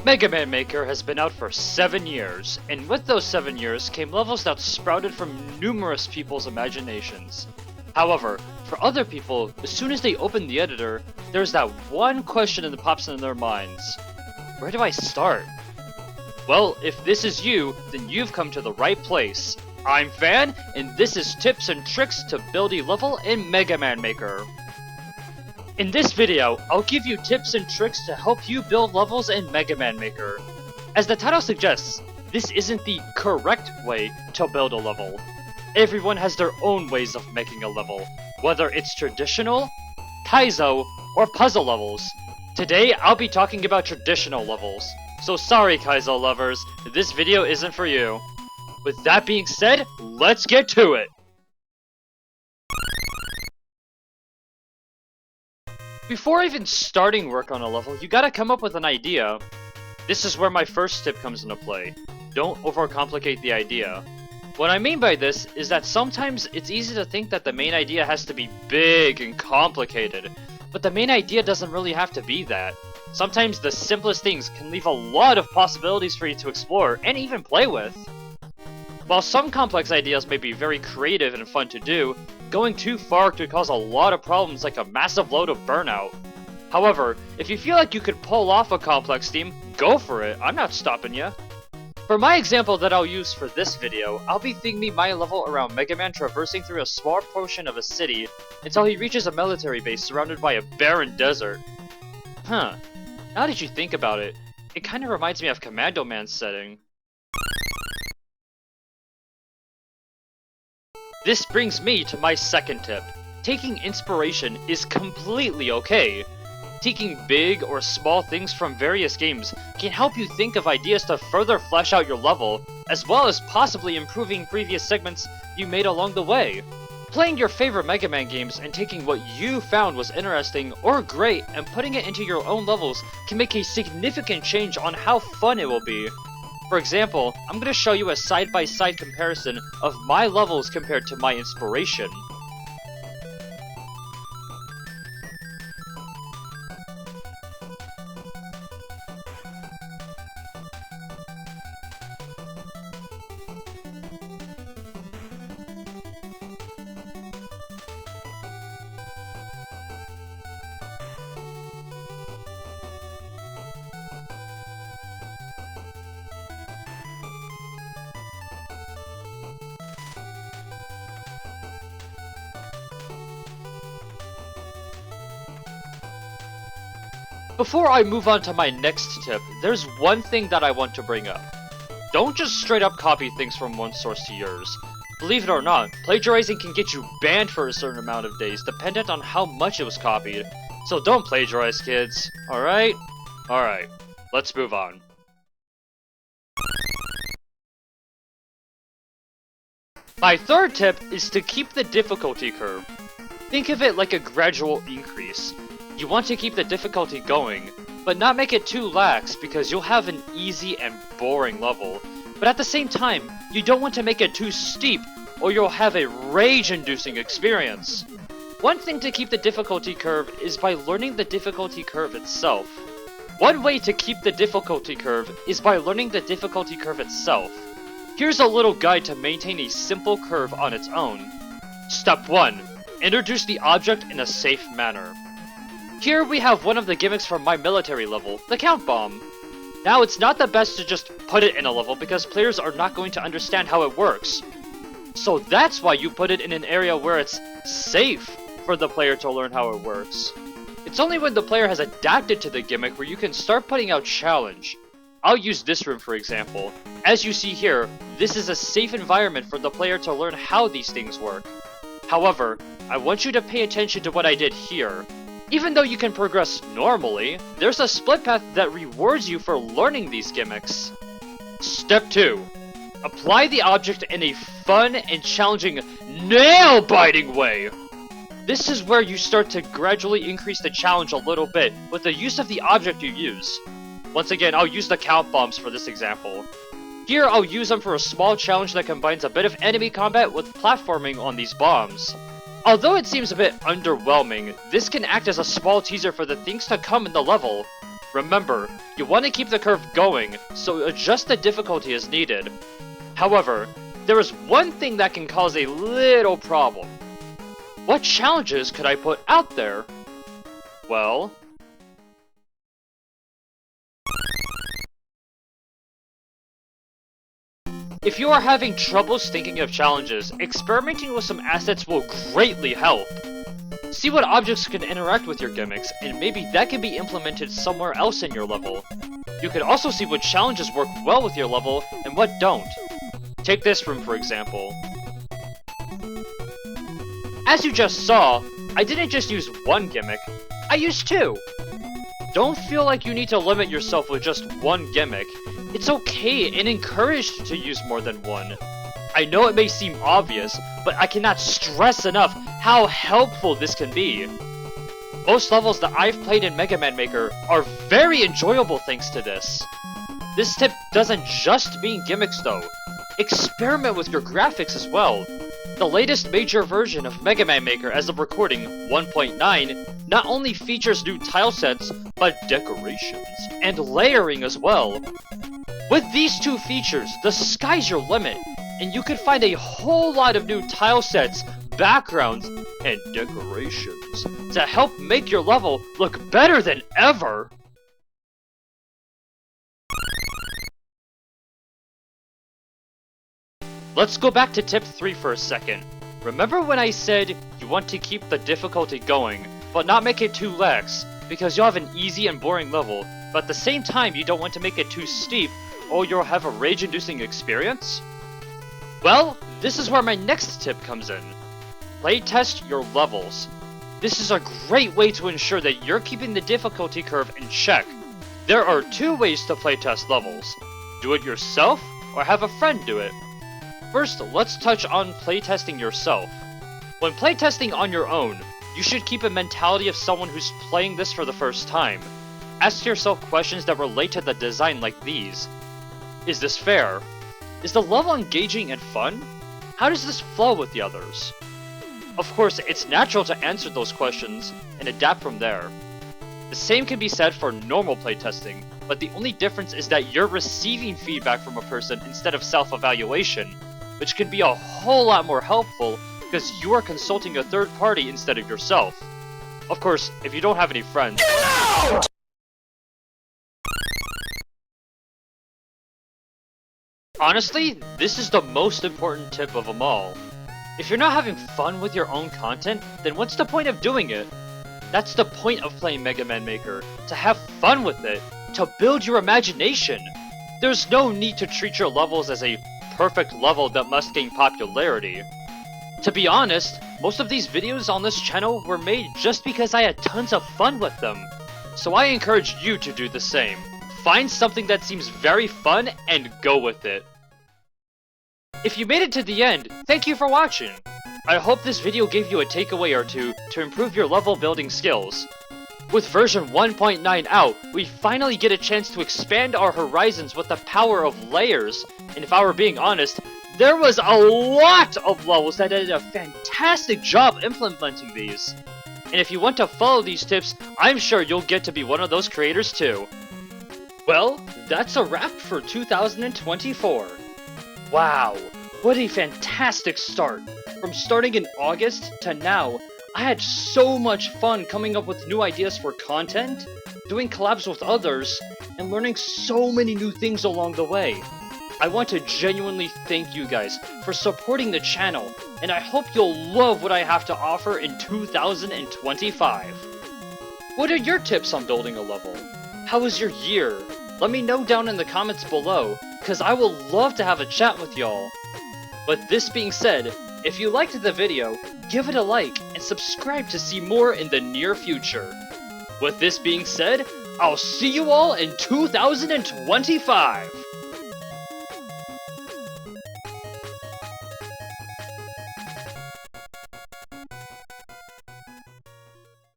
Mega Man Maker has been out for 7 years, and with those 7 years came levels that sprouted from numerous people's imaginations. However, for other people, as soon as they open the editor, there's that one question that pops into their minds. Where do I start? Well, if this is you, then you've come to the right place. I'm Fan, and this is tips and tricks to build a level in Mega Man Maker. In this video, I'll give you tips and tricks to help you build levels in Mega Man Maker. As the title suggests, this isn't the correct way to build a level. Everyone has their own ways of making a level, whether it's traditional, kaizo, or puzzle levels. Today, I'll be talking about traditional levels. So sorry kaizo lovers, this video isn't for you. With that being said, let's get to it! Before even starting work on a level, you gotta come up with an idea. This is where my first tip comes into play. Don't overcomplicate the idea. What I mean by this is that sometimes it's easy to think that the main idea has to be big and complicated, but the main idea doesn't really have to be that. Sometimes the simplest things can leave a lot of possibilities for you to explore and even play with. While some complex ideas may be very creative and fun to do, going too far could cause a lot of problems like a massive load of burnout. However, if you feel like you could pull off a complex theme, go for it, I'm not stopping you. For my example that I'll use for this video, I'll be theming my level around Mega Man traversing through a small portion of a city until he reaches a military base surrounded by a barren desert. Now that you think about it, it kinda reminds me of Commando Man's setting. This brings me to my second tip. Taking inspiration is completely okay. Taking big or small things from various games can help you think of ideas to further flesh out your level, as well as possibly improving previous segments you made along the way. Playing your favorite Mega Man games and taking what you found was interesting or great and putting it into your own levels can make a significant change on how fun it will be. For example, I'm going to show you a side-by-side comparison of my levels compared to my inspiration. Before I move on to my next tip, there's one thing that I want to bring up. Don't just straight up copy things from one source to yours. Believe it or not, plagiarizing can get you banned for a certain amount of days, dependent on how much it was copied. So don't plagiarize, kids. Alright? Alright, let's move on. My third tip is to keep the difficulty curve. Think of it like a gradual increase. You want to keep the difficulty going, but not make it too lax because you'll have an easy and boring level. But at the same time, you don't want to make it too steep or you'll have a rage-inducing experience. One thing to keep the difficulty curve is by learning the difficulty curve itself. One way to keep the difficulty curve is by learning the difficulty curve itself. Here's a little guide to maintain a simple curve on its own. Step 1. Introduce the object in a safe manner. Here we have one of the gimmicks from my military level, the Count Bomb. Now it's not the best to just put it in a level because players are not going to understand how it works. So that's why you put it in an area where it's safe for the player to learn how it works. It's only when the player has adapted to the gimmick where you can start putting out challenge. I'll use this room for example. As you see here, this is a safe environment for the player to learn how these things work. However, I want you to pay attention to what I did here. Even though you can progress normally, there's a split path that rewards you for learning these gimmicks. Step 2. Apply the object in a fun and challenging, nail-biting way. This is where you start to gradually increase the challenge a little bit with the use of the object you use. Once again, I'll use the Count Bombs for this example. Here, I'll use them for a small challenge that combines a bit of enemy combat with platforming on these bombs. Although it seems a bit underwhelming, this can act as a small teaser for the things to come in the level. Remember, you want to keep the curve going, so adjust the difficulty as needed. However, there is one thing that can cause a little problem. What challenges could I put out there? Well, if you are having troubles thinking of challenges, experimenting with some assets will greatly help. See what objects can interact with your gimmicks, and maybe that can be implemented somewhere else in your level. You can also see what challenges work well with your level and what don't. Take this room for example. As you just saw, I didn't just use one gimmick, I used two! Don't feel like you need to limit yourself with just one gimmick. It's okay and encouraged to use more than one. I know it may seem obvious, but I cannot stress enough how helpful this can be. Most levels that I've played in Mega Man Maker are very enjoyable thanks to this. This tip doesn't just mean gimmicks though. Experiment with your graphics as well. The latest major version of Mega Man Maker as of recording, 1.9, not only features new tile sets, but decorations and layering as well. With these two features, the sky's your limit, and you can find a whole lot of new tile sets, backgrounds, and decorations to help make your level look better than ever. Let's go back to tip 3 for a second. Remember when I said you want to keep the difficulty going, but not make it too lax, because you'll have an easy and boring level, but at the same time you don't want to make it too steep, or you'll have a rage-inducing experience? Well, this is where my next tip comes in. Playtest your levels. This is a great way to ensure that you're keeping the difficulty curve in check. There are two ways to playtest levels. Do it yourself, or have a friend do it. First, let's touch on playtesting yourself. When playtesting on your own, you should keep a mentality of someone who's playing this for the first time. Ask yourself questions that relate to the design like these. Is this fair? Is the level engaging and fun? How does this flow with the others? Of course, it's natural to answer those questions and adapt from there. The same can be said for normal playtesting, but the only difference is that you're receiving feedback from a person instead of self-evaluation, which can be a whole lot more helpful because you are consulting a third party instead of yourself. Of course, if you don't have any friends... Get out! Honestly, this is the most important tip of them all. If you're not having fun with your own content, then what's the point of doing it? That's the point of playing Mega Man Maker, to have fun with it, to build your imagination. There's no need to treat your levels as a perfect level that must gain popularity. To be honest, most of these videos on this channel were made just because I had tons of fun with them. So I encourage you to do the same. Find something that seems very fun and go with it. If you made it to the end, thank you for watching. I hope this video gave you a takeaway or two to improve your level building skills. With version 1.9 out, we finally get a chance to expand our horizons with the power of layers, and if I were being honest, there was a lot of levels that did a fantastic job implementing these. And if you want to follow these tips, I'm sure you'll get to be one of those creators too. Well, that's a wrap for 2024. Wow, what a fantastic start! From starting in August to now, I had so much fun coming up with new ideas for content, doing collabs with others, and learning so many new things along the way. I want to genuinely thank you guys for supporting the channel, and I hope you'll love what I have to offer in 2025. What are your tips on building a level? How was your year? Let me know down in the comments below, cause I will love to have a chat with y'all. With this being said, if you liked the video, give it a like and subscribe to see more in the near future. With this being said, I'll see you all in 2025!